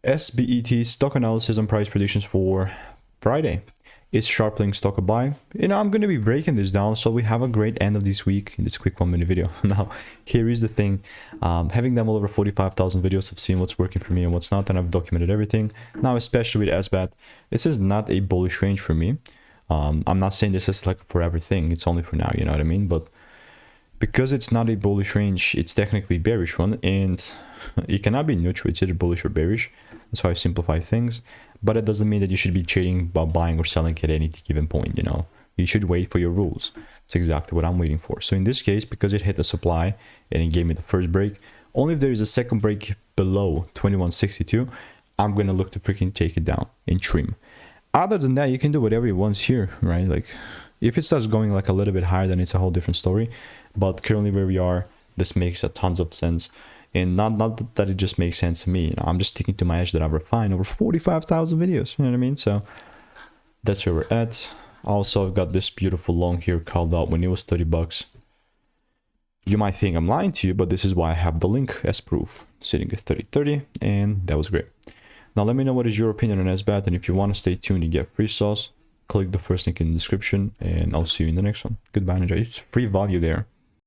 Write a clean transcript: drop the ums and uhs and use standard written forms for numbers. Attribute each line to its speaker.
Speaker 1: SBET stock analysis and price predictions for Friday. Is Sharplink stock a buy? I'm going to be breaking this down so we have a great end of this week in this quick 1-minute video. Now, here is the thing. Having done well over 45,000 videos, I've seen what's working for me and what's not, and I've documented everything. Now, especially with SBET, this is not a bullish range for me. I'm not saying this is like a forever thing. It's only for now, you know what I mean? But because it's not a bullish range, it's technically a bearish one, and it cannot be neutral. It's either bullish or bearish. That's how I simplify things. But it doesn't mean that you should be trading by buying or selling at any given point, You should wait for your rules. It's exactly what I'm waiting for. So in this case, because it hit the supply and it gave me the first break, only if there is a second break below 2162, I'm going to look to freaking take it down and trim. Other than that, you can do whatever you want here, right? Like, if it starts going like a little bit higher, then it's a whole different story. But currently where we are, this makes a tons of sense. And not that it just makes sense to me. I'm just sticking to my edge that I've refined over 45,000 videos. You know what I mean? So that's where we're at. Also, I've got this beautiful long here called out when it was 30 bucks. You might think I'm lying to you, but this is why I have the link as proof. Sitting at 30.30, and that was great. Now let me know what is your opinion on SBET, and if you want to stay tuned and get free sauce, click the first link in the description, and I'll see you in the next one. Goodbye and enjoy. It's free value there.